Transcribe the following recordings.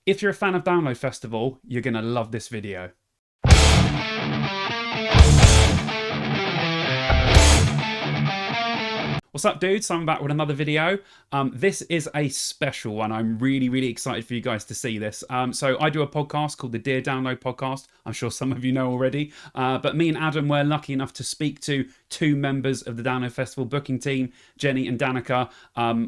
If you're a fan of Download Festival, you're going to love this video. What's up, dudes? I'm back with another video. This is a special one. I'm really excited for you guys to see this. So I do a podcast called the Dear Download Podcast. I'm sure some of you know already. But me and Adam were lucky enough to speak to two members of the Download Festival booking team, Jenny and Danica.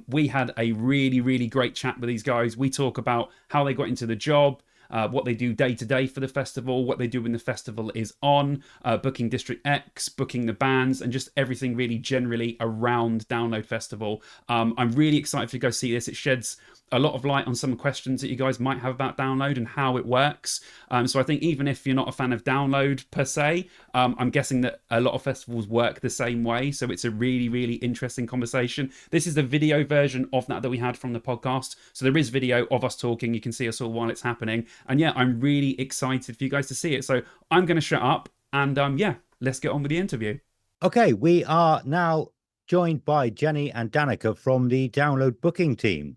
We had a really great chat with these guys. We talk about how they got into the job, what they do day to day for the festival, what they do when the festival is on, booking District X, booking the bands, and just everything really generally around Download Festival. I'm really excited to go see this. It sheds a lot of light on some questions that you guys might have about Download and how it works. So I think even if you're not a fan of Download per se, I'm guessing that a lot of festivals work the same way. So it's a really interesting conversation. This is the video version of that we had from the podcast. So there is video of us talking. You can see us all while it's happening. And yeah, I'm really excited for you guys to see it. So I'm going to shut up and yeah, let's get on with the interview. Okay, we are now joined by Jenny and Danica from the Download booking team.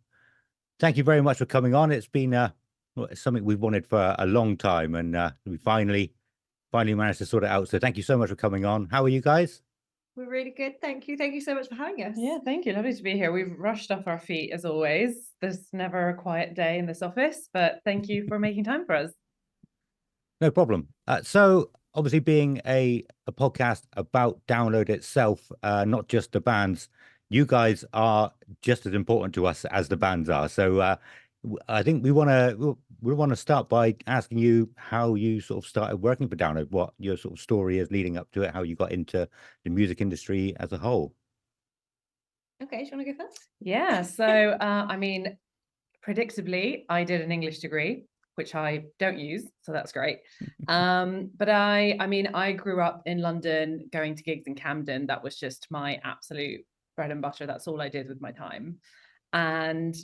Thank you very much for coming on. It's been something we've wanted for a long time, and we finally managed to sort it out. So thank you so much for coming on. How are you guys? We're really good. Thank you. Thank you so much for having us. Yeah, thank you. Lovely to be here. We've rushed off our feet as always. There's never a quiet day in this office, but thank you for making time for us. No problem. So obviously being a podcast about Download itself, not just the bands, you guys are just as important to us as the bands are. So I think we want to start by asking you how you sort of started working for Download, what your sort of story is leading up to it, how you got into the music industry as a whole. Okay, do you want to go first? Yeah, so I mean, predictably, I did an English degree, which I don't use, so that's great. But I grew up in London, going to gigs in Camden. That was just my absolute bread and butter. That's all I did with my time. And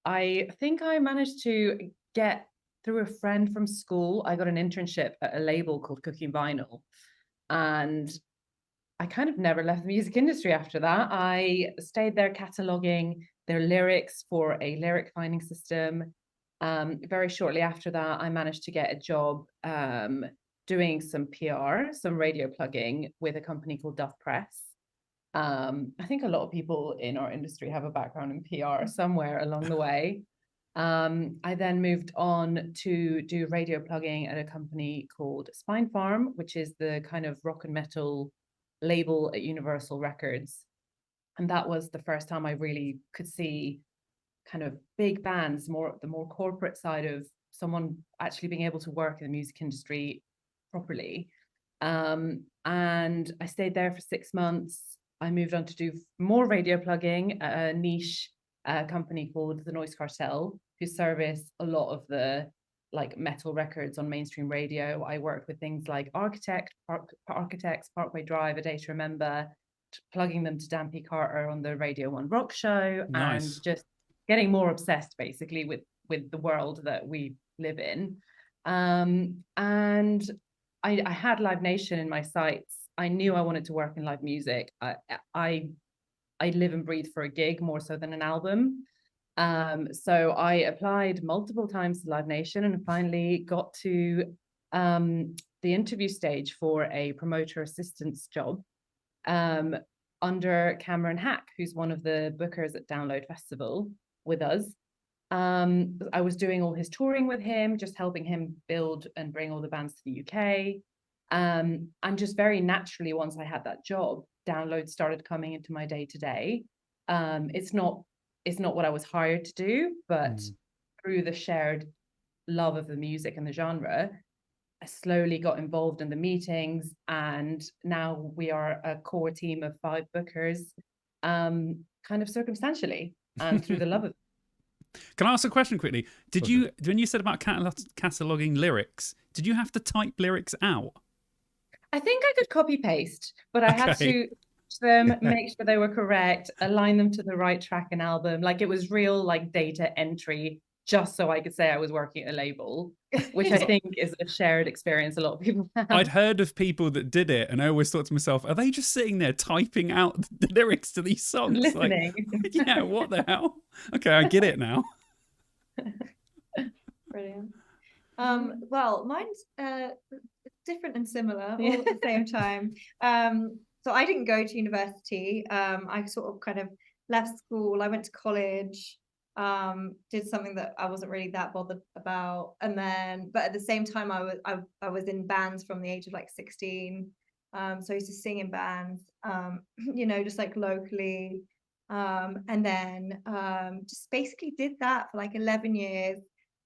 I think I managed to get through a friend from school. I got an internship at a label called Cooking Vinyl. And I kind of never left the music industry after that. I stayed there cataloging their lyrics for a lyric finding system. Very shortly after that, I managed to get a job doing some PR, some radio plugging with a company called Duff Press. I think a lot of people in our industry have a background in PR somewhere along the way. I then moved on to do radio plugging at a company called Spine Farm, which is the kind of rock and metal label at Universal Records. And that was the first time I really could see kind of big bands, the more corporate side of someone actually being able to work in the music industry properly. And I stayed there for 6 months. I moved on to do more radio plugging at a niche company called The Noise Cartel, who service a lot of the like metal records on mainstream radio. I worked with things like Architects, Parkway Drive, A Day to Remember, plugging them to Dan P. Carter on the Radio 1 Rock Show. Nice. And just getting more obsessed basically with the world that we live in. And I had Live Nation in my sights. I knew I wanted to work in live music. I live and breathe for a gig more so than an album. So I applied multiple times to Live Nation and finally got to the interview stage for a promoter assistance job under Cameron Hack, who's one of the bookers at Download Festival with us. I was doing all his touring with him, just helping him build and bring all the bands to the UK. And just very naturally, once I had that job, Download started coming into my day-to-day. It's not what I was hired to do, but through the shared love of the music and the genre, I slowly got involved in the meetings, and now we are a core team of 5 bookers, kind of circumstantially and through the love of it. Can I ask a question quickly? Did you, when you said about cataloging lyrics, did you have to type lyrics out? I think I could copy paste, but I had to them, make sure they were correct, align them to the right track and album. Like it was real like data entry, just so I could say I was working at a label, which I think is a shared experience a lot of people have. I'd heard of people that did it, and I always thought to myself, are they just sitting there typing out the lyrics to these songs? Listening. Like, yeah, what the hell? Okay, I get it now. Brilliant. Well, mine's different and similar all at the same time. So I didn't go to university. I sort of kind of left school. I went to college, did something that I wasn't really that bothered about, and then, but at the same time, I was in bands from the age of like 16. So I used to sing in bands, you know, just like locally, and then just basically did that for like 11 years.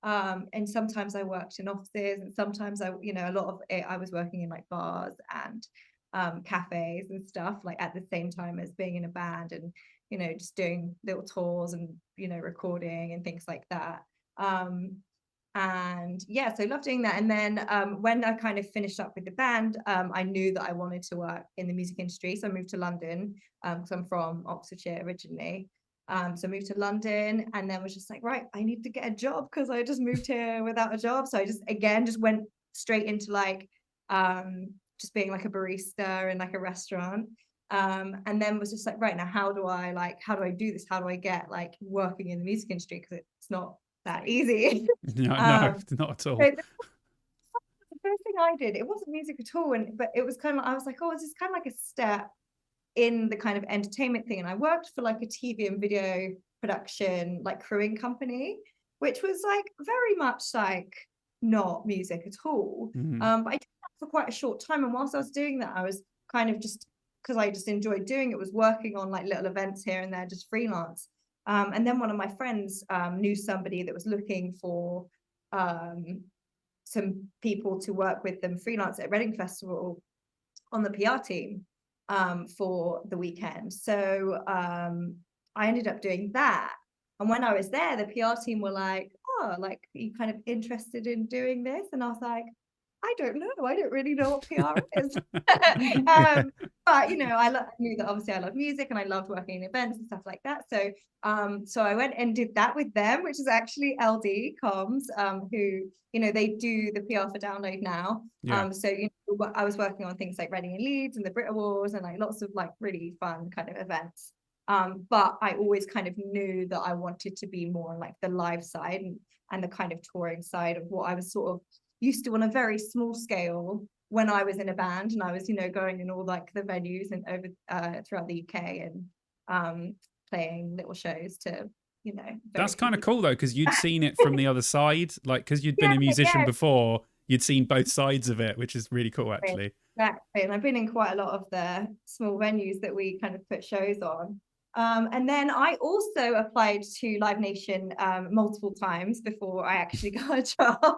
And sometimes I worked in offices, and sometimes I, you know, a lot of it I was working in like bars and cafes and stuff, like at the same time as being in a band, and you know, just doing little tours and, you know, recording and things like that. And yeah, so I love doing that. And then when I kind of finished up with the band, I knew that I wanted to work in the music industry, so I moved to London, because I'm from Oxfordshire originally. So I moved to London, and then was just like, right, I need to get a job because I just moved here without a job. So I just went straight into like just being like a barista in like a restaurant. And then was just like, right, now how do I do this? How do I get like working in the music industry? Because it's not that easy. No, not at all. So the first thing I did, it wasn't music at all, but it was kind of, I was like, oh, this is kind of like a step in the kind of entertainment thing. And I worked for like a TV and video production, like crewing company, which was like very much like not music at all. But I did that for quite a short time. And whilst I was doing that, I was kind of just, because I just enjoyed doing it, was working on like little events here and there, just freelance. And then one of my friends knew somebody that was looking for some people to work with them freelance at Reading Festival on the PR team for the weekend. So I ended up doing that. And when I was there, the PR team were like, oh, like, are you kind of interested in doing this? And I was like, I don't know. I don't really know what PR is. But, you know, I knew that obviously I love music and I loved working in events and stuff like that. So so I went and did that with them, which is actually LD Comms, who, you know, they do the PR for Download now. So, you know, I was working on things like Reading and Leeds and the Brit Awards and like lots of like really fun kind of events. But I always kind of knew that I wanted to be more on like the live side and the kind of touring side of what I was sort of used to on a very small scale when I was in a band, and I was, you know, going in all like the venues and over throughout the UK and playing little shows to, you know. That's kind of cool though, because you'd seen it from the other side, like because you'd been a musician before, you'd seen both sides of it, which is really cool actually. Exactly, and I've been in quite a lot of the small venues that we kind of put shows on. And then I also applied to Live Nation multiple times before I actually got a job.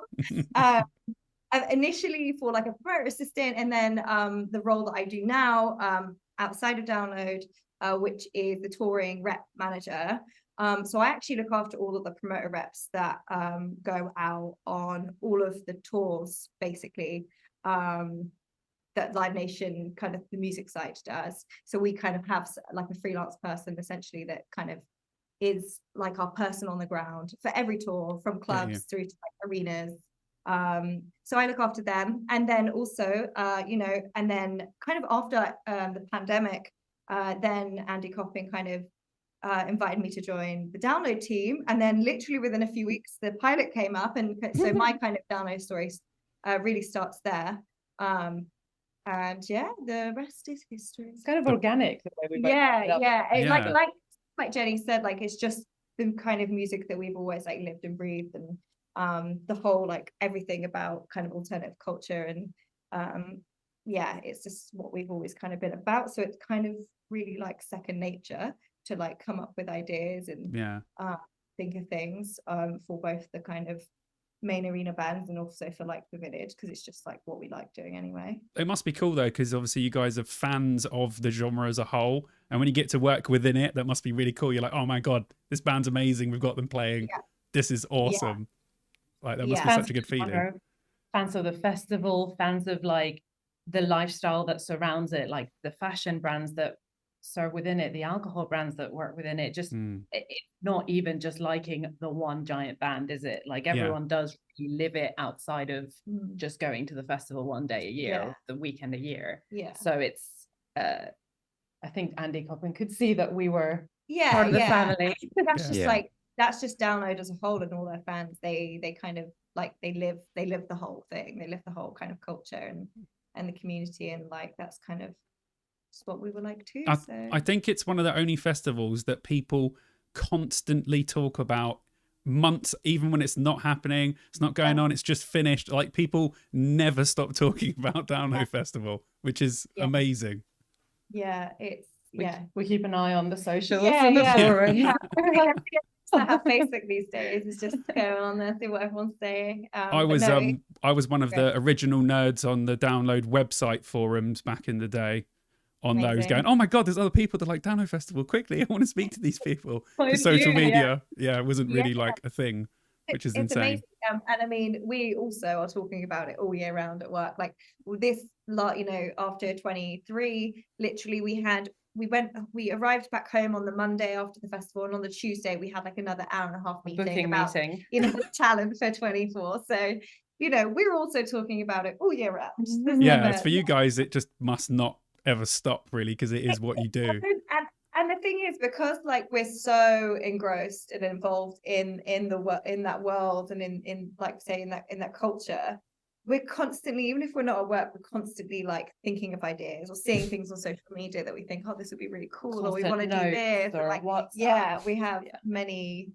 Initially for like a promoter assistant, and then the role that I do now outside of Download, which is the touring rep manager. So I actually look after all of the promoter reps that go out on all of the tours, basically, that Live Nation, kind of the music side, does. So we kind of have like a freelance person essentially that kind of is like our person on the ground for every tour, from clubs through to like arenas. So I look after them. And then also, you know, and then kind of after the pandemic, then Andy Copping kind of invited me to join the Download team. And then literally within a few weeks, the pilot came up. And so my kind of Download story really starts there. And yeah, the rest is history. It's kind of organic the way we like Jenny said, like it's just the kind of music that we've always like lived and breathed, and the whole like everything about kind of alternative culture, and yeah, it's just what we've always kind of been about. So it's kind of really like second nature to like come up with ideas and think of things for both the kind of main arena bands and also for like the village, because it's just like what we like doing anyway. It must be cool though, because obviously you guys are fans of the genre as a whole, and when you get to work within it, that must be really cool. You're like, oh my god, this band's amazing, we've got them playing, this is awesome. Like that must be such a good feeling. Fans of the festival, fans of like the lifestyle that surrounds it, like the fashion brands that serve within it, the alcohol brands that work within it. Just it's not even just liking the one giant band, is it? Like everyone does really live it outside of just going to the festival one day a year or the weekend a year. So it's I think Andy Copping could see that we were part of the family. That's just like that's just Download as a whole, and all their fans, they kind of like they live the whole thing, they live the whole kind of culture and the community, and like that's kind of just what we were like too. I think it's one of the only festivals that people constantly talk about months, even when it's not happening, it's not going on, it's just finished. Like people never stop talking about Download Festival, which is amazing. Yeah, it's we keep an eye on the socials yeah, and the yeah. forum. I have Facebook these days. It's just going on there, see what everyone's saying. I was one of the original nerds on the Download website forums back in the day. On Amazing. Those, going, oh my god, there's other people that like Download Festival. Quickly, I want to speak to these people. Because social media, wasn't really like a thing, which is it's insane. amazing. And I mean, we also are talking about it all year round at work. Like this, after 23, literally we arrived back home on the Monday after the festival, and on the Tuesday we had like another hour and a half meeting about talent for 24. So we're also talking about it all year round. It's for you guys, it just must not ever stop, really, because it is what you do. And the thing is, because like we're so engrossed and involved in that world, and in like say in that culture, we're constantly, even if we're not at work, we're constantly like thinking of ideas or seeing things on social media that we think, oh, this would be really cool, or we want to do this, or like we have many.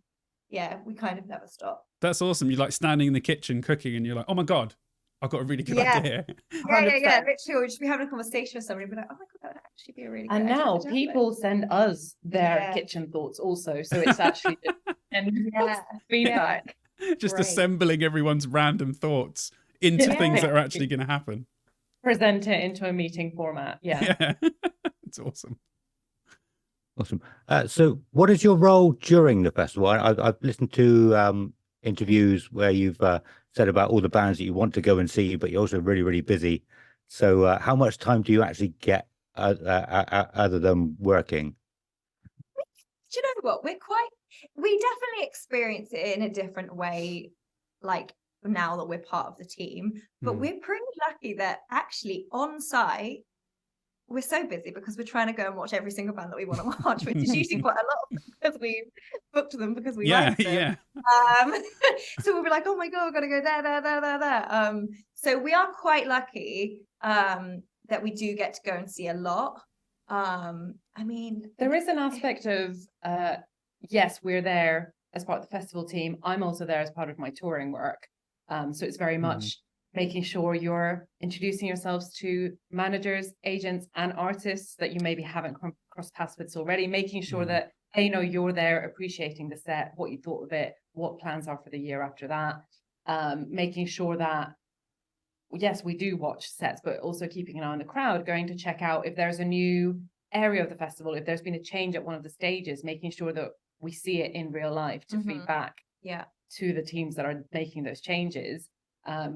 We kind of never stop. That's awesome. You're like standing in the kitchen cooking, and you're like, oh my god, I've got a really good idea. Yeah. Literally, we'll just be having a conversation with somebody, but like, oh my god, that would actually be a really good idea. And now people send us their kitchen thoughts also, so it's actually feedback. Just assembling everyone's random thoughts into things that are actually going to happen. Present it into a meeting format. Yeah. It's awesome. Awesome. So what is your role during the festival? I've listened to interviews where you've said about all the bands that you want to go and see, but you're also really, really busy. So how much time do you actually get other than working? Do you know what? We definitely experience it in a different way, like now that we're part of the team, but we're pretty lucky that actually on site, we're so busy because we're trying to go and watch every single band that we want to watch, which is usually quite a lot because we booked them because we like them. So we'll be like, oh my god, we've got to go there. So we are quite lucky that we do get to go and see a lot. I mean, there is an aspect of yes, we're there as part of the festival team. I'm also there as part of my touring work. So it's very much making sure you're introducing yourselves to managers, agents, and artists that you maybe haven't crossed paths with already, making sure that they know you're there, appreciating the set, what you thought of it, what plans are for the year after that, making sure that, yes, we do watch sets, but also keeping an eye on the crowd, going to check out if there's a new area of the festival, if there's been a change at one of the stages, making sure that we see it in real life to feed back to the teams that are making those changes.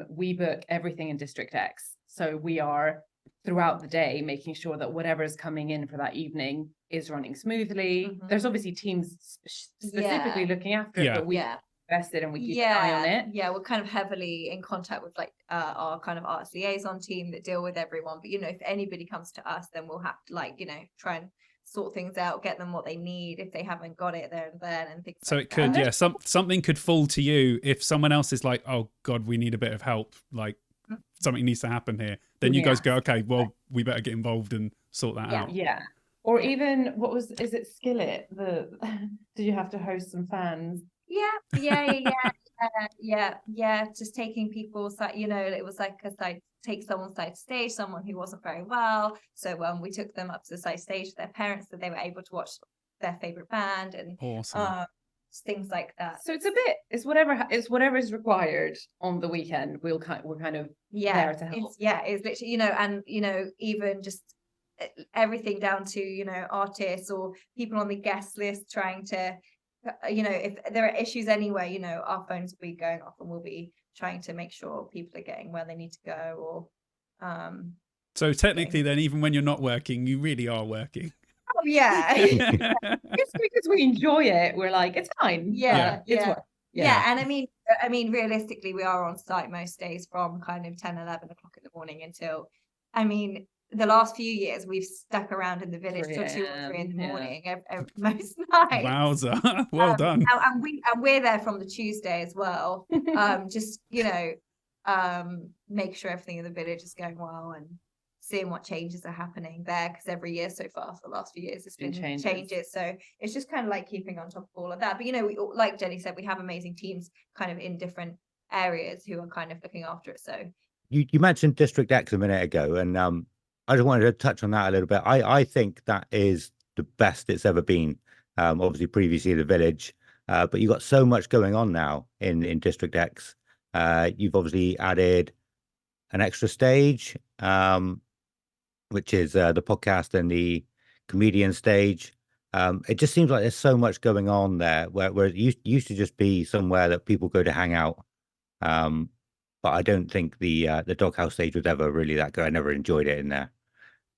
We book everything in District X. So we are throughout the day making sure that whatever is coming in for that evening is running smoothly. There's obviously teams specifically looking after it, but we invested and we keep an eye on it. Yeah, we're kind of heavily in contact with like our kind of arts liaison team that deal with everyone. But if anybody comes to us, then we'll have to try and sort things out, get them what they need if they haven't got it there and then, and things. So it could, something could fall to you if someone else is like, oh God, we need a bit of help, like something needs to happen here. Then you guys go, okay, well, we better get involved and sort that out. Yeah. Or even is it Skillet? Did you have to host some fans? Just taking people, it was like take someone side stage, someone who wasn't very well. So we took them up to the side stage with their parents, so they were able to watch their favorite band, and awesome. Things like that. So it's whatever is required on the weekend. We're kind of there to help. It's literally and even just everything down to artists or people on the guest list trying to if there are issues anywhere, our phones will be going off and we'll be trying to make sure people are getting where they need to go. Or so technically then, even when you're not working, you really are working. Oh yeah. Just because we enjoy it, we're like, it's fine. It's work. And I mean realistically, we are on site most days from kind of 10-11 o'clock in the morning until, the last few years we've stuck around in the village till 2 or 3 in the morning most nights. Wowza. Well done. And we're there from the Tuesday as well. Just, you know, make sure everything in the village is going well and seeing what changes are happening there, because every year so far for the last few years it's been changes. So it's just kind of like keeping on top of all of that. But you know, we, like Jenny said, we have amazing teams kind of in different areas who are kind of looking after it. So you mentioned District X a minute ago, and I just wanted to touch on that a little bit. I think that is the best it's ever been. Obviously previously the village, but you've got so much going on now in District X. You've obviously added an extra stage, which is the podcast and the comedian stage. It just seems like there's so much going on there, where it used to just be somewhere that people go to hang out. But I don't think the doghouse stage was ever really that good. I never enjoyed it in there.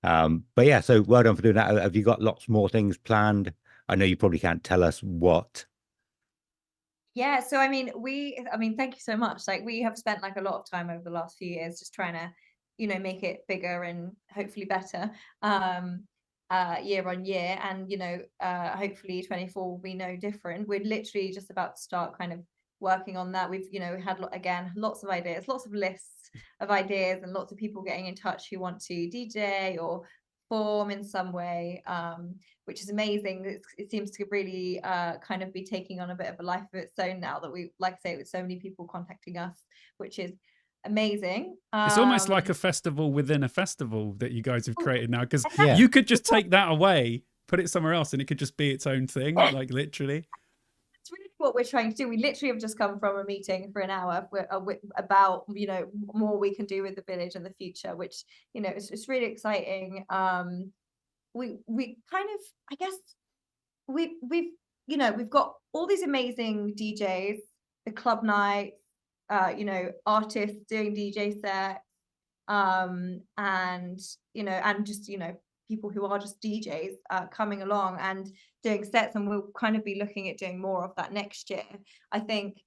But yeah, so well done for doing that. Have you got lots more things planned? I know you probably can't tell us what. Yeah, so I mean, thank you so much. Like, we have spent like a lot of time over the last few years just trying to, you know, make it bigger and hopefully better year on year. And, you know, hopefully 24 will be no different. We're literally just about to start kind of working on that. We've, you know, had again lots of ideas, lots of lists of ideas, and lots of people getting in touch who want to DJ or perform in some way, which is amazing. It seems to really kind of be taking on a bit of a life of its own now, that we, like I say, with so many people contacting us, which is amazing. It's almost like a festival within a festival that you guys have created now, because Yeah. you could just take that away, put it somewhere else, and it could just be its own thing, like literally. It's really what we're trying to do. We literally have just come from a meeting for an hour about, you know, more we can do with the village in the future, which, you know, it's really exciting. We kind of, I guess we've you know, we've got all these amazing DJs, the club nights, you know, artists doing DJ sets, and you know, and just, you know, people who are just DJs coming along and doing sets, and we'll kind of be looking at doing more of that next year. I think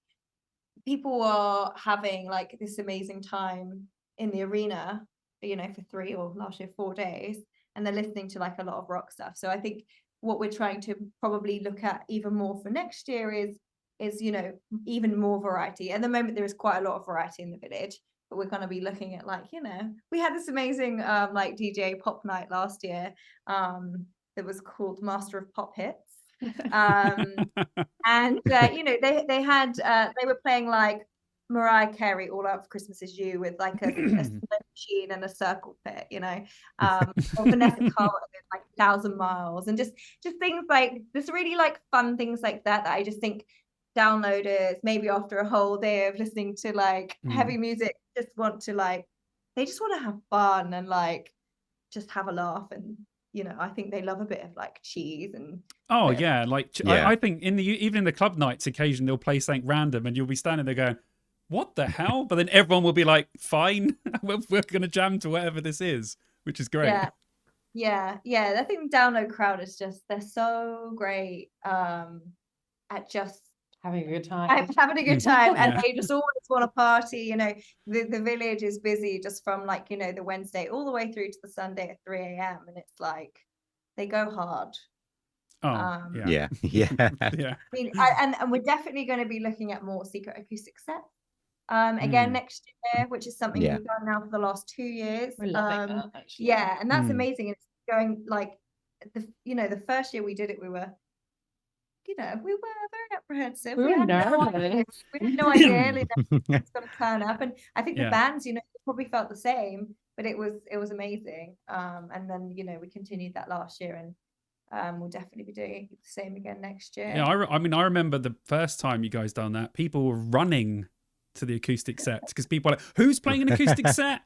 people are having like this amazing time in the arena, you know, for 3 or last year 4 days, and they're listening to like a lot of rock stuff. So I think what we're trying to probably look at even more for next year is, you know, even more variety. At the moment there is quite a lot of variety in the village, but we're going to be looking at, like, you know, we had this amazing like DJ pop night last year that was called Master of Pop Hits. And you know, they were playing like Mariah Carey, All Out for Christmas Is You, with like a smoke machine and a circle pit, you know, or Vanessa Carlton with like 1,000 Miles, and just things like this, really like fun things like that I just think downloaders, maybe after a whole day of listening to like heavy music, just want to like, they just want to have fun and like just have a laugh. And, you know, I think they love a bit of like cheese and yeah, like I think even in the club nights, occasionally they'll play something random and you'll be standing there going, what the hell? But then everyone will be like, fine, we're gonna jam to whatever this is, which is great. Yeah. I think the download crowd is just, they're so great at just having a good time. And they just always want to party. You know, the village is busy just from like, you know, the Wednesday all the way through to the Sunday at 3 a.m. and it's like they go hard. Yeah. I mean, and we're definitely going to be looking at more secret acoustic sets again next year, which is something we've done now for the last 2 years. We're loving that, actually. Yeah, and that's amazing. It's going like the first year we did it, we were very apprehensive. We were nervous. We had no idea it's going to turn up, and I think the bands, you know, probably felt the same. But it was amazing. And then, you know, we continued that last year, and we'll definitely be doing the same again next year. Yeah, I mean, I remember the first time you guys done that, people were running to the acoustic sets because people were like, who's playing an acoustic set?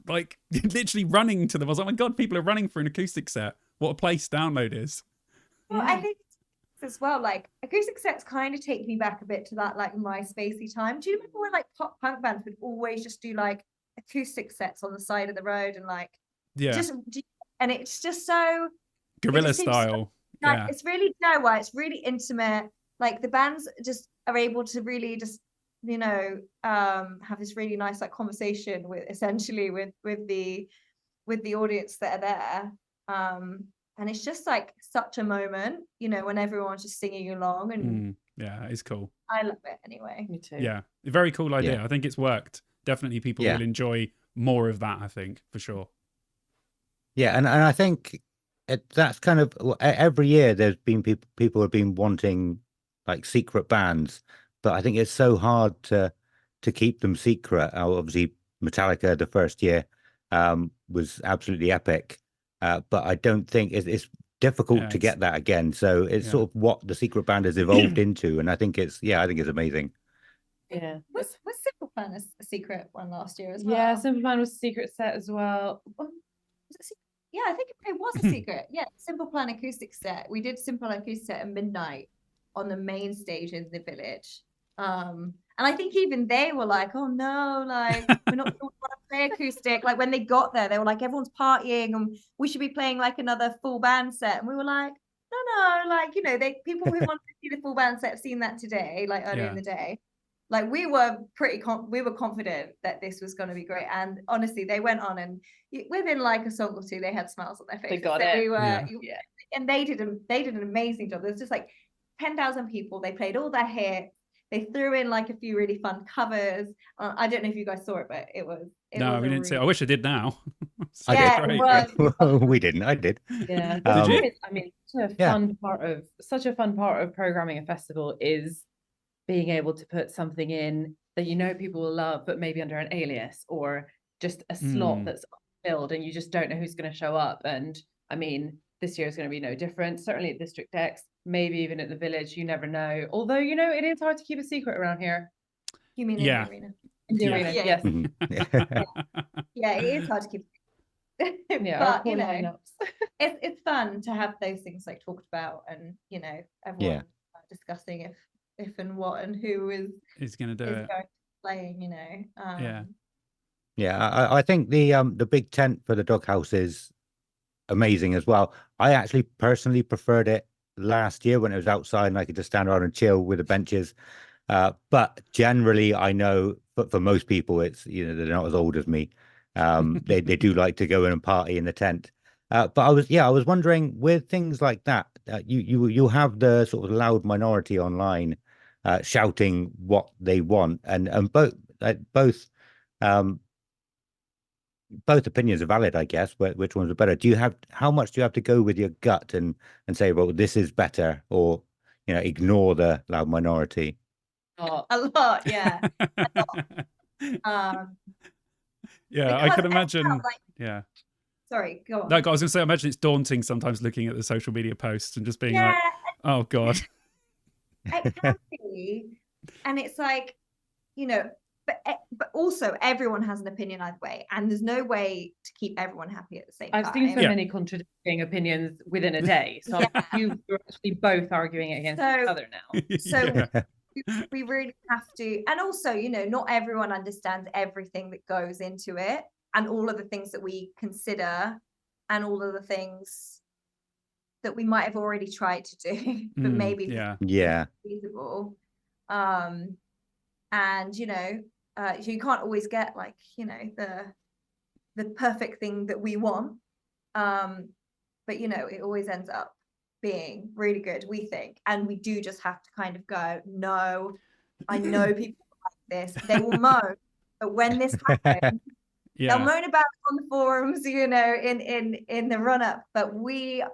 Like literally running to them. I was like, oh my God, people are running for an acoustic set. What a place Download is. Well, I think as well, like acoustic sets kind of take me back a bit to that like MySpacey time. Do you remember when like pop punk bands would always just do like acoustic sets on the side of the road and like and it's just so guerrilla style. So, it's really, you know what, it's really intimate. Like the bands just are able to really just, you know, have this really nice like conversation with the with the audience that are there. And it's just like such a moment, you know, when everyone's just singing along, and yeah, it's cool. I love it anyway. Me too. Yeah, very cool idea. Yeah. I think it's worked. Definitely people Yeah. will enjoy more of that, I think, for sure. Yeah, and I think that's kind of every year there's been people have been wanting like secret bands, but I think it's so hard to keep them secret. Obviously, Metallica the first year was absolutely epic, but I don't think it's difficult Yeah, to get that again. So it's yeah. sort of what the secret band has evolved into, and I think it's amazing. Yeah. Was Simple Plan a secret one last year as well? Yeah, Simple Plan was a secret set as well. Was it yeah, I think it was a secret. Yeah, Simple Plan acoustic set. We did Simple Plan acoustic set at midnight on the main stage in the village. And I think even they were like, "Oh no, like we're not going to play acoustic." Like when they got there, they were like, "Everyone's partying, and we should be playing like another full band set." And we were like, "No, like you know, people who want to see the full band set have seen that today, like earlier in the day." Like we were confident that this was going to be great, and honestly, they went on, and within like a song or two, they had smiles on their faces. They got So it. we were, Yeah. and they did an amazing job. There was just like 10,000 people. They played all their hits. They threw in like a few really fun covers. I don't know if you guys saw it, but it was. No, we didn't see it. I wish I did now. I Yeah, did. it was. We didn't. I did. Yeah. Did you? I mean, such a fun part of programming a festival is being able to put something in that you know people will love, but maybe under an alias or just a slot that's filled and you just don't know who's going to show up. And I mean, this year is going to be no different. Certainly at District X, maybe even at the Village, you never know. Although, you know, it is hard to keep a secret around here. You mean in the arena? In the Yeah. arena, Yeah. yes. Yeah, it is hard to keep. Yeah, our But poor you know, lineups. it's fun to have those things like talked about, and you know, everyone discussing if and what and who is going to do is it. going to playing, you know. Yeah, I think the big tent for the doghouse is amazing as well. I actually personally preferred it last year when it was outside and I could just stand around and chill with the benches. But generally, I know, but for most people, it's, you know, they're not as old as me. They do like to go in and party in the tent. But I was wondering, with things like that, you'll have the sort of loud minority online shouting what they want, and both opinions are valid, I guess. But which ones are better? How much do you have to go with your gut and say, well, this is better, or, you know, ignore the loud minority? A lot, yeah. Yeah, I could imagine. Like, sorry, go on. No, I was going to say, I imagine it's daunting sometimes looking at the social media posts and just being like, oh God. It can be. And it's like, you know, but also everyone has an opinion either way, and there's no way to keep everyone happy at the same time. I've seen so many contradicting opinions within a day. So you're actually both arguing against each other now. So we really have to, and also, you know, not everyone understands everything that goes into it, and all of the things that we consider, and all of the things that we might have already tried to do, but maybe feasible. And you know, you can't always get, like, you know, the perfect thing that we want, but you know, it always ends up being really good, we think, and we do just have to kind of go, no, I know people like this, they will moan, but when this happens, they'll moan about it on the forums, you know, in the run up, but we,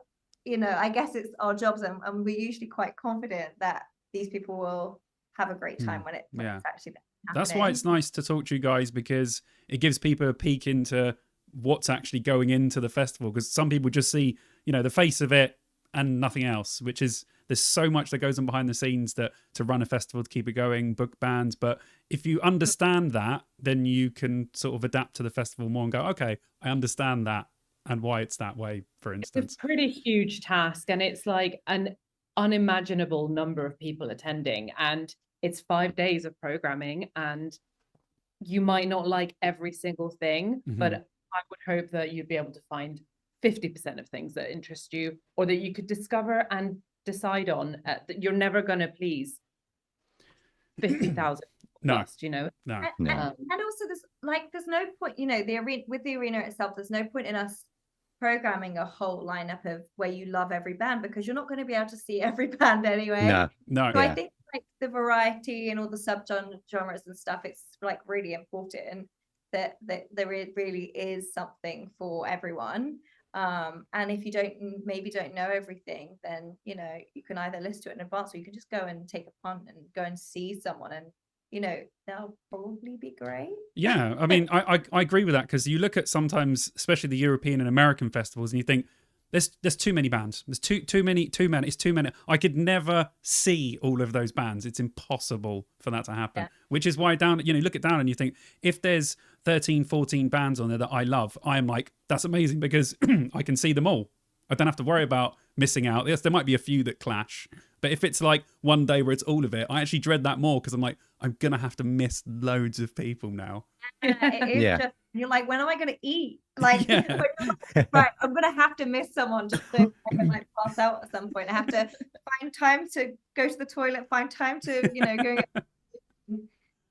you know, I guess it's our jobs, and we're usually quite confident that these people will have a great time when it's actually happening. That's why it's nice to talk to you guys, because it gives people a peek into what's actually going into the festival, because some people just see, you know, the face of it and nothing else, which is, there's so much that goes on behind the scenes that to run a festival, to keep it going, book bands. But if you understand that, then you can sort of adapt to the festival more and go, okay, I understand that and why it's that way, for instance. It's a pretty huge task, and it's like an unimaginable number of people attending, and it's 5 days of programming, and you might not like every single thing, but I would hope that you'd be able to find 50% of things that interest you, or that you could discover and decide on. That you're never going to please 50,000. No. plus, you know. No. And also there's no point, you know, the arena itself, there's no point in us programming a whole lineup of where you love every band, because you're not going to be able to see every band anyway. No. So I think like the variety and all the subgenres and stuff, it's like really important that there really is something for everyone. And if you don't know everything, then, you know, you can either listen to it in advance, or you can just go and take a punt and go and see someone, and, you know, they'll probably be great. Yeah, I mean, I agree with that, because you look at sometimes, especially the European and American festivals, and you think there's too many bands. There's too many. It's too many. I could never see all of those bands. It's impossible for that to happen. Yeah. Which is why you look at Down and you think, if there's 13, 14 bands on there that I love, I'm like, that's amazing, because I can see them all. I don't have to worry about missing out. Yes, there might be a few that clash, but if it's like one day where it's all of it, I actually dread that more, because I'm like, I'm gonna have to miss loads of people now. It is just, you're like, when am I gonna eat? Like, Yeah. right, I'm gonna have to miss someone just so I can like pass out at some point. I have to find time to go to the toilet, find time to, you know, go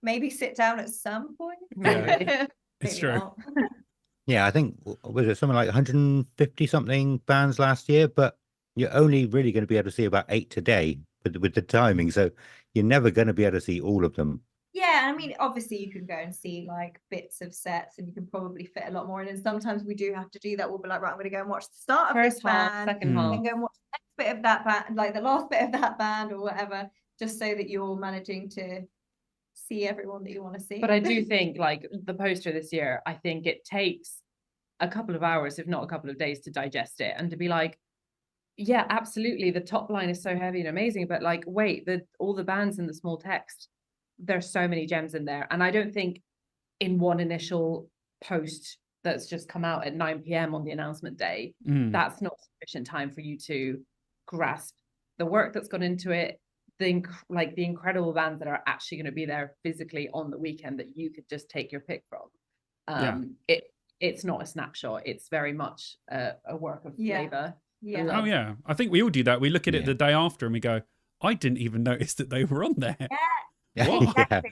maybe sit down at some point. Yeah, it's true. Not. Yeah, I think, was it something like 150 something bands last year, but you're only really going to be able to see about 8 today with the timing. So you're never going to be able to see all of them. Yeah, I mean, obviously you can go and see like bits of sets, and you can probably fit a lot more in. And sometimes we do have to do that. We'll be like, right, I'm going to go and watch the start of First this half, band, second half. and go and watch the next bit of that band, like the last bit of that band or whatever, just so that you're managing to see everyone that you want to see. But I do think, like, the poster this year, I think it takes a couple of hours, if not a couple of days, to digest it and to be like, yeah, absolutely, the top line is so heavy and amazing, but like, wait, all the bands in the small text, there's so many gems in there. And I don't think in one initial post that's just come out at 9 p.m. on the announcement day, that's not sufficient time for you to grasp the work that's gone into it, the incredible bands that are actually going to be there physically on the weekend that you could just take your pick from. It's not a snapshot. It's very much a work of flavor. Yeah. Oh yeah, I think we all do that. We look at it the day after and we go, I didn't even notice that they were on there. Yeah, What? exactly.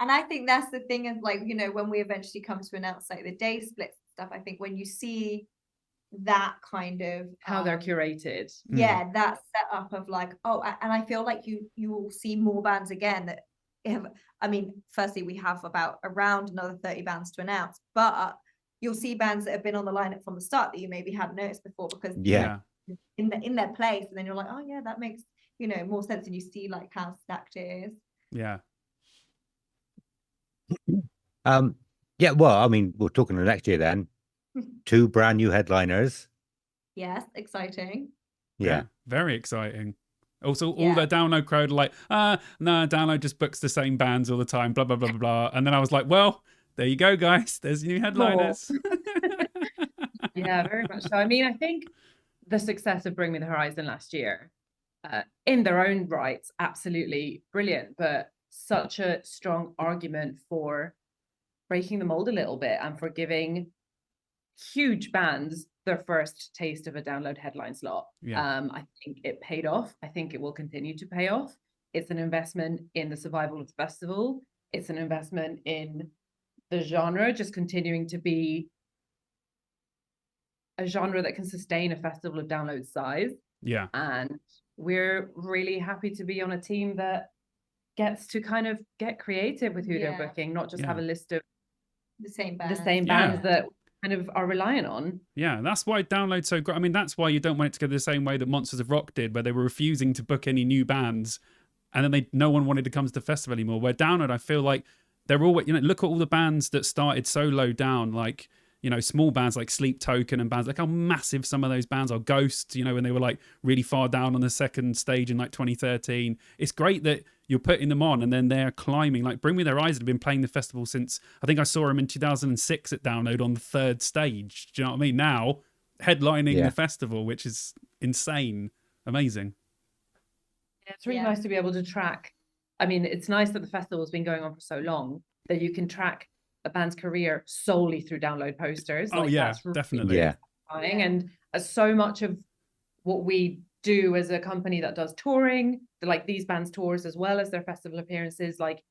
And I think that's the thing, is like, you know, when we eventually come to announce like the day splits and stuff, I think when you see that kind of how they're curated, that setup of like, and I feel like you will see more bands again that have, I mean, firstly, we have around another 30 bands to announce, but you'll see bands that have been on the lineup from the start that you maybe hadn't noticed before, because in their place, and then you're like, oh yeah, that makes, you know, more sense, and you see like how stacked it is. Yeah. Well, I mean, we're talking the next year then. 2 brand new headliners. Yes, exciting. Yeah. Very exciting. Also, all the download crowd are like, no, download just books the same bands all the time, blah, blah, blah, blah, blah. And then I was like, well, there you go, guys. There's new headliners. Yeah, very much so. I mean, I think the success of Bring Me the Horizon last year, in their own rights, absolutely brilliant, but such a strong argument for breaking the mold a little bit and for giving huge bands their first taste of a download headline slot. I think it paid off. I think it will continue to pay off. It's an investment in the survival of the festival. It's an investment in the genre just continuing to be a genre that can sustain a festival of download size. Yeah. And we're really happy to be on a team that gets to kind of get creative with who they're booking, not just have a list of the same bands that kind of are reliant on. Yeah, that's why download's so great. I mean, that's why you don't want it to go the same way that Monsters of Rock did, where they were refusing to book any new bands, and then no one wanted to come to the festival anymore. Where download, I feel like they're always, look at all the bands that started so low down, like, small bands like Sleep Token and bands, like how massive some of those bands are. Ghost, when they were like really far down on the second stage in like 2013. It's great that you're putting them on and then they're climbing. Like Bring Me Their Eyes have been playing the festival since, I think I saw them in 2006 at Download on the 3rd stage. Do you know what I mean? Now headlining the festival, which is insane. Amazing. Yeah, it's really nice to be able to track. I mean, it's nice that the festival's been going on for so long that you can track a band's career solely through download posters. Oh, that's definitely. Yeah. And so much of what we do as a company that does touring, like these bands' tours as well as their festival appearances, like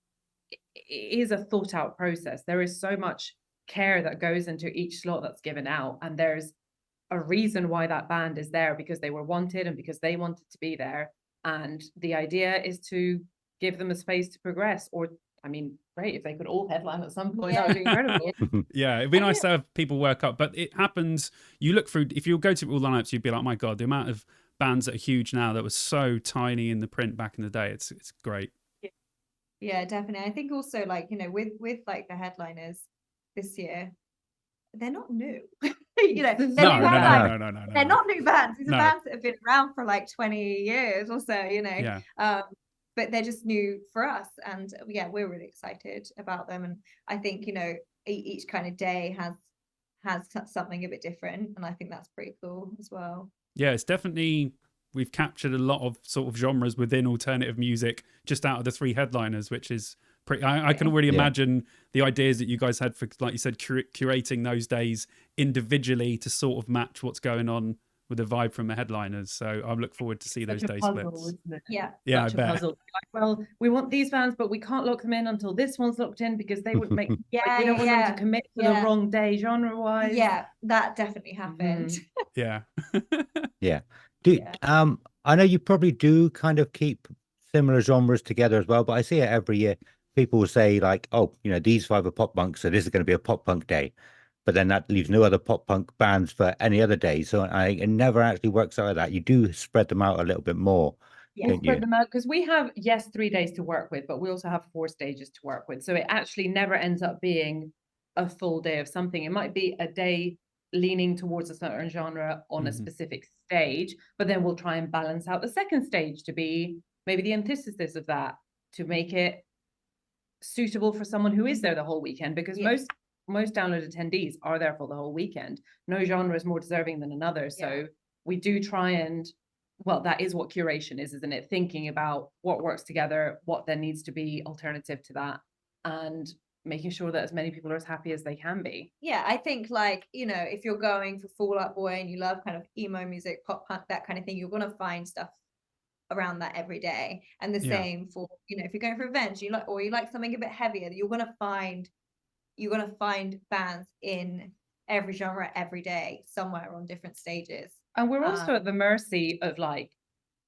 it is a thought out process. There is so much care that goes into each slot that's given out, and there's a reason why that band is there, because they were wanted and because they wanted to be there. And the idea is to give them a space to progress. Or, I mean, great if they could all headline at some point. That would be incredible. Yeah, it'd be nice to have people work up, but it happens. You look through, if you go to all lineups, you'd be like, my God, the amount of bands that are huge now that was so tiny in the print back in the day. It's great. Yeah, definitely. I think also, like, you know, with like the headliners this year, they're not new. You know, they're new headliners. No. They're not new bands. These are No. bands that have been around for like 20 years or so, you know. Yeah. But they're just new for us. And yeah, we're really excited about them. And I think, you know, each kind of day has something a bit different. And I think that's pretty cool as well. Yeah, it's definitely, we've captured a lot of sort of genres within alternative music just out of the 3 headliners, which is pretty, I can already imagine the ideas that you guys had for, like you said, curating those days individually to sort of match what's going on with the vibe from the headliners. So I look forward to see those day splits. Yeah. Yeah, Such I bet. puzzle. Like, well, we want these bands, but we can't lock them in until this one's locked in, because they would make, we don't want them to commit to the wrong day genre wise. Yeah, that definitely happened. Yeah. Yeah. I know you probably do kind of keep similar genres together as well, but I see it every year. People will say like, oh, you know, these 5 are pop punk, so this is going to be a pop punk day. But then that leaves no other pop punk bands for any other day. So it never actually works out like that. You do spread them out a little bit more. Yeah, spread them out, because we have, yes, 3 days to work with, but we also have 4 stages to work with. So it actually never ends up being a full day of something. It might be a day leaning towards a certain genre on a specific stage, but then we'll try and balance out the second stage to be maybe the antithesis of that, to make it suitable for someone who is there the whole weekend, because most download attendees are there for the whole weekend. No genre is more deserving than another. So we do try and, well, that is what curation is, isn't it? Thinking about what works together, what there needs to be alternative to that, and making sure that as many people are as happy as they can be. Yeah, I think, like, you know, if you're going for Fall Out Boy and you love kind of emo music, pop punk, that kind of thing, you're going to find stuff around that every day. And the same for, you know, if you're going for events, you like something a bit heavier, you're going to find bands in every genre every day, somewhere on different stages. And we're also at the mercy of like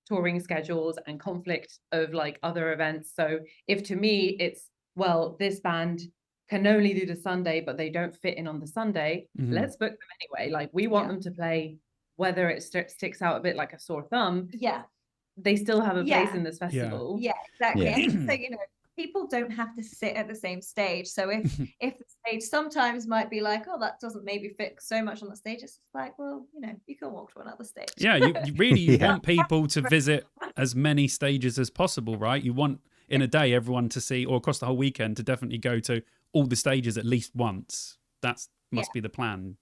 touring schedules and conflict of like other events. So if to me it's, well, this band can only do the Sunday, but they don't fit in on the Sunday, let's book them anyway. Like, we want them to play, whether it sticks out a bit like a sore thumb. Yeah, they still have a place in this festival. Yeah, exactly. And so, you know, people don't have to sit at the same stage. So if the stage sometimes might be like, oh, that doesn't maybe fit so much on the stage, it's like, well, you know, you can walk to another stage. Yeah, you really want people to visit as many stages as possible, right? You want in a day everyone to see, or across the whole weekend, to definitely go to all the stages at least once. That must be the plan.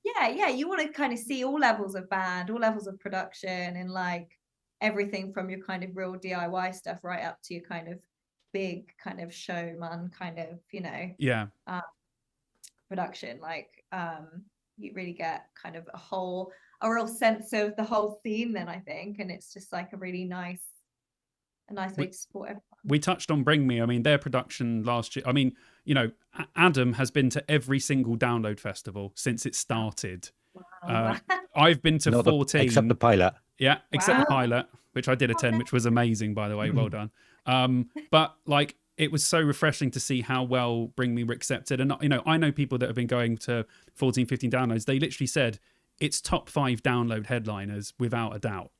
Yeah, you want to kind of see all levels of band, all levels of production, and like everything from your kind of real DIY stuff right up to your kind of big kind of showman kind of, you know, production. Like you really get kind of a real sense of the whole scene then, I think, and it's just like a really nice way to support everyone. We touched on Bring Me. I mean, their production last year, I mean, you know, Adam has been to every single download festival since it started. Wow. I've been to 14. Except the pilot. Yeah, except the pilot, which I did attend, which was amazing, by the way. Well done. But like, it was so refreshing to see how well Bring Me were accepted. And, you know, I know people that have been going to 14, 15 downloads. They literally said it's top 5 download headliners without a doubt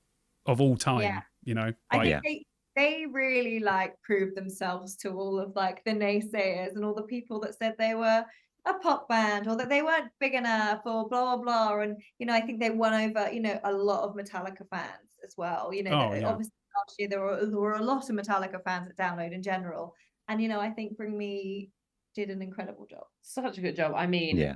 of all time, you know. I think they really like proved themselves to all of like the naysayers and all the people that said they were a pop band or that they weren't big enough or blah blah blah. And you know, I think they won over, you know, a lot of Metallica fans as well. You know, obviously last year there were a lot of Metallica fans at Download in general, and you know, I think Bring Me did an incredible job. Such a good job. I mean,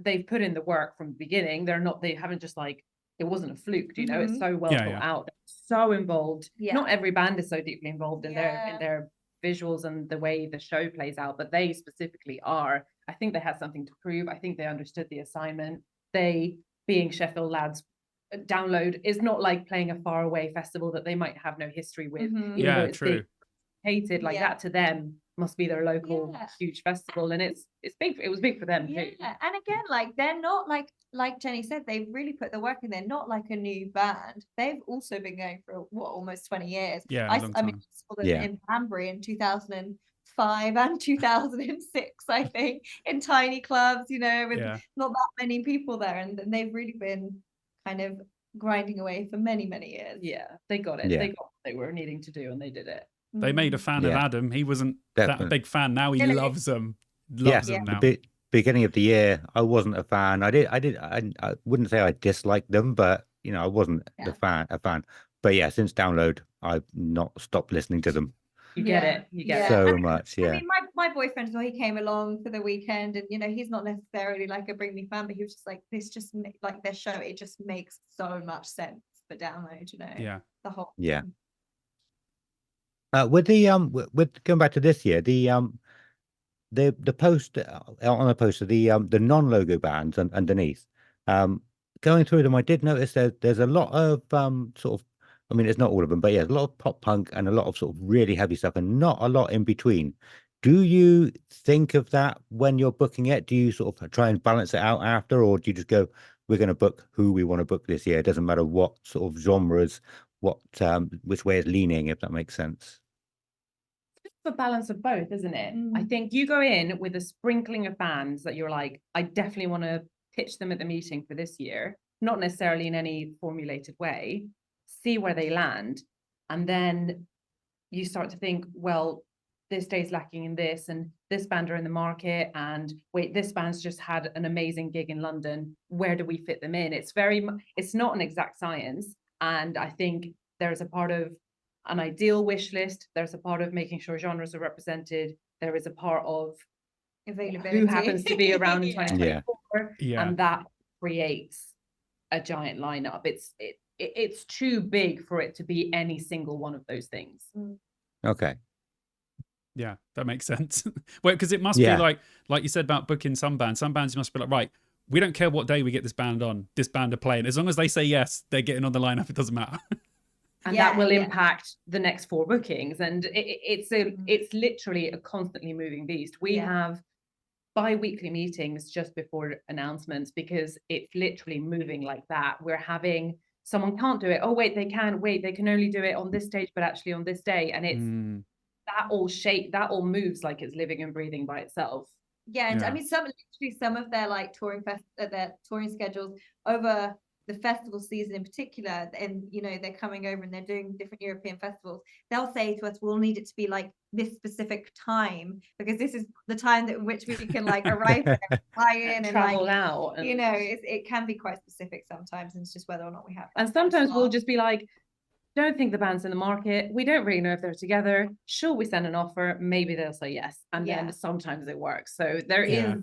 they've put in the work from the beginning. They haven't just like, it wasn't a fluke, you know. It's so well thought out, so involved. Not every band is so deeply involved in their visuals and the way the show plays out, but they specifically are. I think they had something to prove. I think they understood the assignment. They, being Sheffield lads, Download is not like playing a faraway festival that they might have no history with. Yeah, true. Hated like that to them must be their local Yeah. huge festival, and it's big. It was big for them too. Yeah, and again, like they're not like Jenny said, they've really put the work in. They're not like a new band. They've also been going for what, almost 20 years. Yeah, a long I mean, time. I saw them Yeah. in Banbury in 2005 and 2006, I think, in tiny clubs, you know, with Yeah. not that many people there, and they've really been kind of grinding away for many, many years. Yeah, they got it. Yeah. They got what they were needing to do, and they did it. They made a fan of Yeah. Adam. He wasn't that Definitely. big fan. Now he Really? loves them. Yeah, Loves them the now. beginning of the year, I wasn't a fan. I wouldn't say I disliked them, but you know, I wasn't Yeah. a fan. But yeah, since download, I've not stopped listening to them You get Yeah. it. You get Yeah. it. so much. I Yeah, mean, my boyfriend, well, he came along for the weekend, and you know, he's not necessarily like a Bring Me fan, but he was just like, this just like their show, it just makes so much sense for download, you know. Yeah. The whole Yeah. thing. with the with going back to this year, the post on the poster, the non-logo bands and underneath, going through them, I did notice that there's a lot of sort of, I mean, it's not all of them, but yeah, a lot of pop punk and a lot of sort of really heavy stuff, and not a lot in between. Do you think of that when you're booking it? Do you sort of try and balance it out after, or do you just go, we're going to book who we want to book this year? It doesn't matter what sort of genres, what which way it's leaning, if that makes sense. A balance of both, isn't it? I Mm. think you go in with a sprinkling of bands that you're like, I definitely want to pitch them at the meeting for this year, not necessarily in any formulated way, see where they land, and then you start to think, well, this day's lacking in this, and this band are in the market, and wait, this band's just had an amazing gig in London, where do we fit them in? It's it's not an exact science, and I think there's a part of an ideal wish list, there's a part of making sure genres are represented, there is a part of Availability. who happens to be around in Yeah. 2024, Yeah. and that creates a giant lineup. It's too big for it to be any single one of those things. Okay. Yeah, that makes sense. Well, because it must Yeah. be like you said about booking some bands. Some bands you must be like, right, we don't care what day we get this band on. This band are playing. As long as they say yes, they're getting on the lineup. It doesn't matter. And Yeah, that will yeah. impact the next 4 bookings. And it's literally a constantly moving beast. We Yeah. have bi-weekly meetings just before announcements, because it's literally moving like that. We're having someone can't do it. Oh, wait, they can. Wait, they can only do it on this stage, but actually on this day. And it's that all moves like it's living and breathing by itself. Yeah, and I Yeah. mean, some of their like their touring schedules over the festival season in particular, and you know, they're coming over and they're doing different European festivals. They'll say to us, we'll need it to be like this specific time, because this is the time that in which we can like arrive there and fly in and Travel like, out. And, you know, it can be quite specific sometimes, and it's just whether or not we have that and sometimes we'll slot. just be like, don't think the band's in the market. We don't really know if they're together. Sure, we send an offer. Maybe they'll say yes. And Yeah. then sometimes it works. So there Yeah. is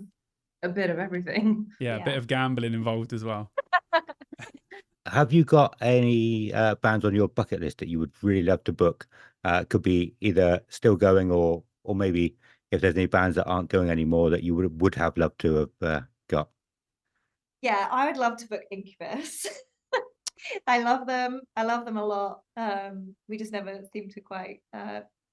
a bit of everything. Yeah, a bit Yeah. of gambling involved as well. Have you got any bands on your bucket list that you would really love to book? Could be either still going, or maybe if there's any bands that aren't going anymore that you would have loved to have got. Yeah, I would love to book Incubus. I love them a lot. We just never seem to quite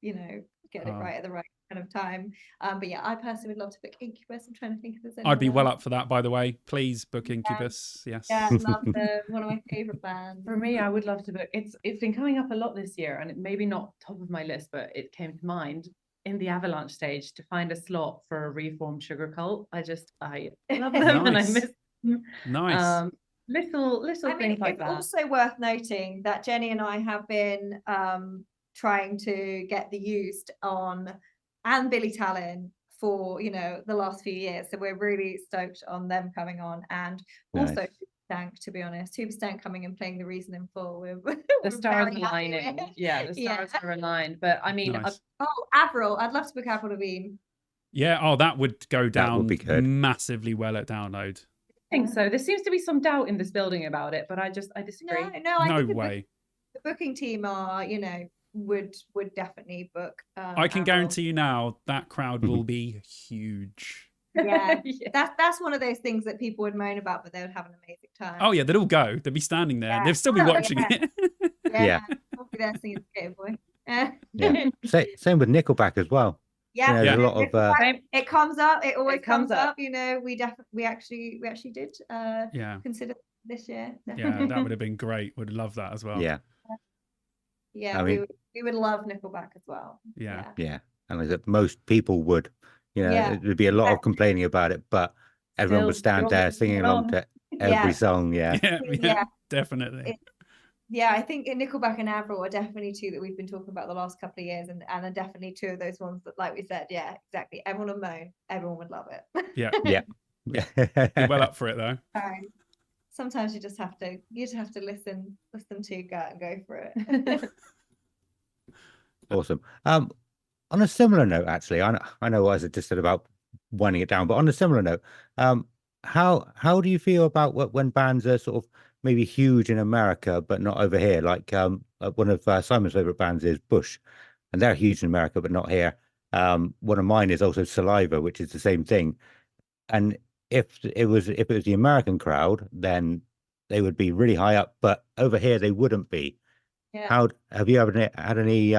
you know, get it Oh. right at the right kind of time. But yeah, I personally would love to book Incubus. I'm trying to think if there's I'd be anyone well else. up for that, by the way. Please book Incubus. Yes. Yeah, love them. One of my favorite bands. For me, I would love to book. It's been coming up a lot this year, and it maybe not top of my list, but it came to mind in the Avalanche stage to find a slot for a reformed Sugar Cult. I love them and I Nice. miss them. Nice. Little I mean, things like it's that. also worth noting that Jenny and I have been trying to get the Used on, and Billy Talon, for, you know, the last few years. So we're really stoked on them coming on, and also Nice. Stank, to be honest. Stank coming and playing the Reason in full. The we're stars very happy aligning. with. Yeah, the Yeah. stars are aligned. But I mean, Nice. Oh, Avril. I'd love to book Avril Lavigne. Yeah. Oh, that would go That down would be good. massively well at download. I think so. There seems to be some doubt in this building about it, but I disagree. No, I No think way. the booking team are, you know, would definitely book. I can Avril. guarantee you now that crowd will be huge. Yeah, Yeah. that's one of those things that people would moan about, but they would have an amazing time. Oh yeah, they'd all go. They'd be standing there. Yeah. They'd still be Oh, watching yeah. it. Yeah. I'll be there singing Skater Boy. Yeah. Same with Nickelback as well. Yeah, there's a lot of Same. it comes up. It always It comes comes up. up. You know, we actually did Yeah. consider this year. Yeah, that would have been great. Would love that as well. yeah. Yeah, I mean, we would love Nickelback as well. Yeah. yeah. And as most people would, Yeah. there'd be a lot of complaining about it, but everyone would Still, stand you're there gonna singing sing along along. to every song. Yeah. Yeah, Yeah. definitely. Yeah, I think Nickelback and Avril are definitely two that we've been talking about the last couple of years, and are definitely two of those ones that, like we said, yeah, exactly. Everyone would moan, everyone would love it. Yeah. Yeah. Be well up for it though. Sometimes you just have to listen to gut and go for it. Awesome. On a similar note, actually, I know what I just said about winding it down, but on a similar note, how do you feel about when bands are sort of maybe huge in America but not over here? Like one of Simon's favorite bands is Bush, and they're huge in America but not here. One of mine is also Saliva, which is the same thing. And if it was the American crowd, then they would be really high up, but over here they wouldn't be. Yeah. How have you ever had any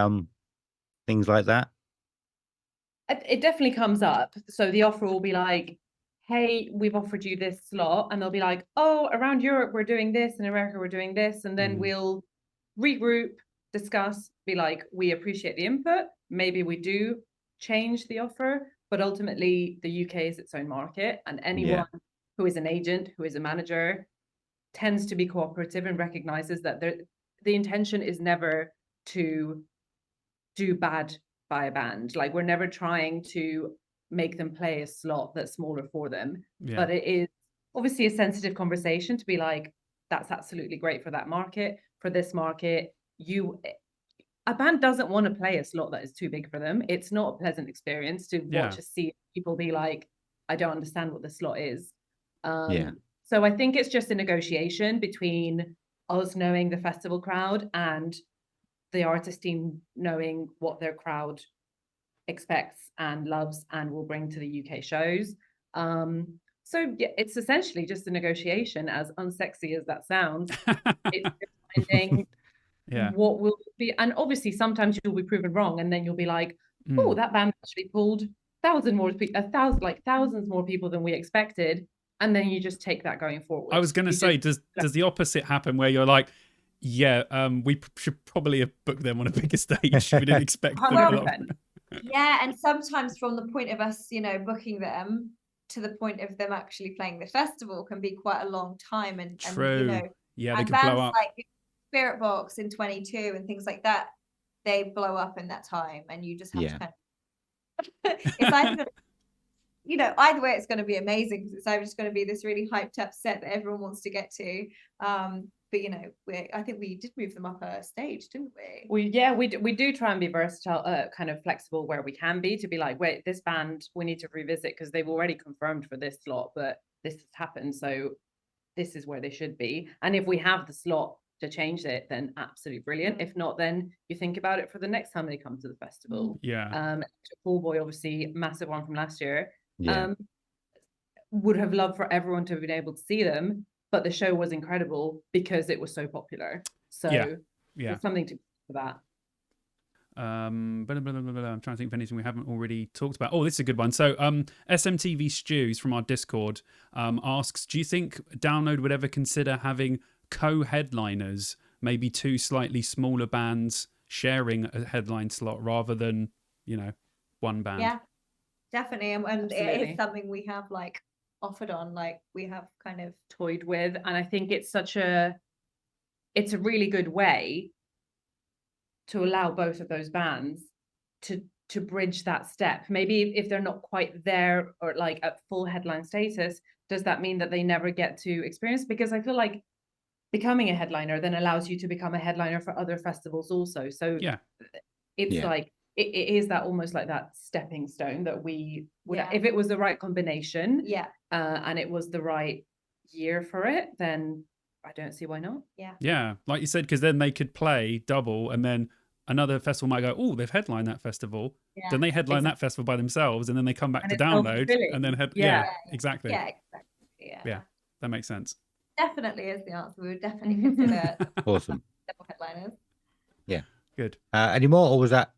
things like that? It definitely comes up. So the offer will be like, hey, we've offered you this slot. And they'll be like, oh, around Europe, we're doing this. In America, we're doing this. And then we'll regroup, discuss, be like, we appreciate the input. Maybe we do change the offer. But ultimately, the UK is its own market. And anyone who is an agent, who is a manager, tends to be cooperative and recognizes that the intention is never to do bad by a band. Like, we're never trying to make them play a slot that's smaller for them. But it is obviously a sensitive conversation to be like, that's absolutely great for that market. For this market, a band doesn't want to play a slot that is too big for them. It's not a pleasant experience to watch to see people be like, I don't understand what the slot is. So I think it's just a negotiation between us knowing the festival crowd and the artist team knowing what their crowd expects and loves and will bring to the UK shows. So yeah, it's essentially just a negotiation, as unsexy as that sounds. It's just finding what will be, and obviously sometimes you'll be proven wrong, and then you'll be like, oh, that band actually pulled thousands more people than we expected, and then you just take that going forward. I was going to say, does the opposite happen where you're like, we should probably have booked them on a bigger stage. We didn't expect them a lot. Yeah, and sometimes from the point of us, booking them to the point of them actually playing the festival can be quite a long time. And True. They and could bands blow up. like Spirit Box in 22 and things like that, they blow up in that time, and you just have to kind of it's either either way it's going to be amazing, because it's either just going to be this really hyped up set that everyone wants to get to. But I think we did move them up a stage, didn't we? We do try and be versatile, kind of flexible where we can be, to be like, wait, this band we need to revisit because they've already confirmed for this slot, but this has happened, so this is where they should be. And if we have the slot to change it, then absolutely brilliant. If not, then you think about it for the next time they come to the festival. Fall Boy, obviously massive one from last year. Would have loved for everyone to have been able to see them, but the show was incredible because it was so popular. So there's something to for that. I'm trying to think of anything we haven't already talked about. Oh, this is a good one. So SMTV Stews from our Discord asks, do you think Download would ever consider having co-headliners, maybe two slightly smaller bands sharing a headline slot rather than, one band? Yeah, definitely. And it is something we have offered on, we have kind of toyed with, and I think it's a really good way to allow both of those bands to bridge that step. Maybe if they're not quite there or at full headline status, does that mean that they never get to experience? Because I feel like becoming a headliner then allows you to become a headliner for other festivals also. So it's it is that almost like that stepping stone that we would, if it was the right combination, and it was the right year for it, then I don't see why not. Yeah, like you said, because then they could play double, and then another festival might go, oh, they've headlined that festival. Then they headline that festival by themselves, and then they come back to Download, and then exactly. Yeah, that makes sense. Definitely is the answer. We would definitely consider awesome double headliners. Yeah, good. Any more, or was that?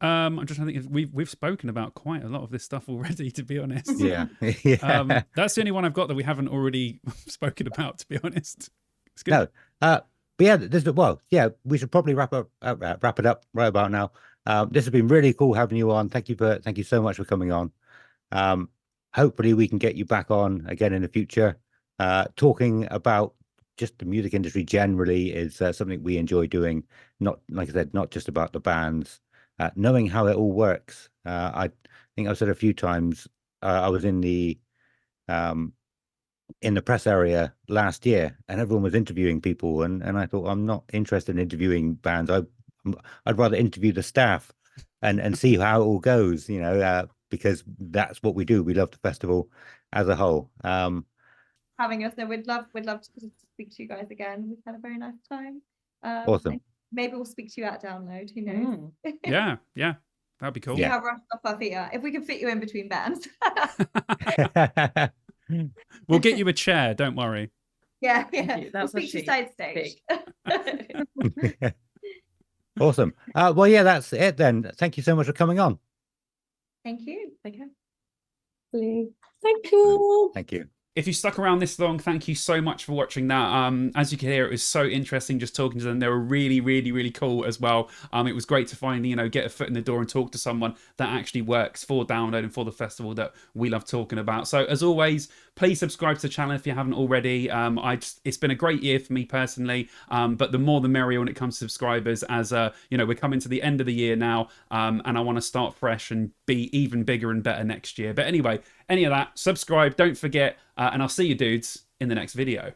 I'm just trying to think. We've spoken about quite a lot of this stuff already, to be honest. Yeah. Yeah. That's the only one I've got that we haven't already spoken about, to be honest. It's good. No. But yeah, yeah, we should probably wrap it up right about now. This has been really cool having you on. Thank you so much for coming on. Hopefully we can get you back on again in the future. Talking about just the music industry generally is something we enjoy doing. Not, like I said, not just about the bands. Knowing how it all works. I think I've said a few times. I was in the press area last year, and everyone was interviewing people, and I thought, I'm not interested in interviewing bands. I'd rather interview the staff and see how it all goes, because that's what we do. We love the festival as a whole. Having us there, we'd love to speak to you guys again. We've had a very nice time. Awesome. Maybe we'll speak to you at Download. Who knows? Yeah, that'd be cool. See how rushed off our feet are. If we can fit you in between bands. We'll get you a chair. Don't worry. Yeah. That's we'll speak to you side stage. Awesome. Well, yeah, that's it then. Thank you so much for coming on. Thank you. Okay. Thank you. Thank you. If you stuck around this long, thank you so much for watching that. As you can hear, it was so interesting just talking to them. They were really, really, really cool as well. It was great to finally, get a foot in the door and talk to someone that actually works for Download and for the festival that we love talking about. So as always, please subscribe to the channel if you haven't already. It's been a great year for me personally, but the more the merrier when it comes to subscribers, as we're coming to the end of the year now, and I want to start fresh and be even bigger and better next year. But anyway, any of that, subscribe, don't forget, and I'll see you dudes in the next video.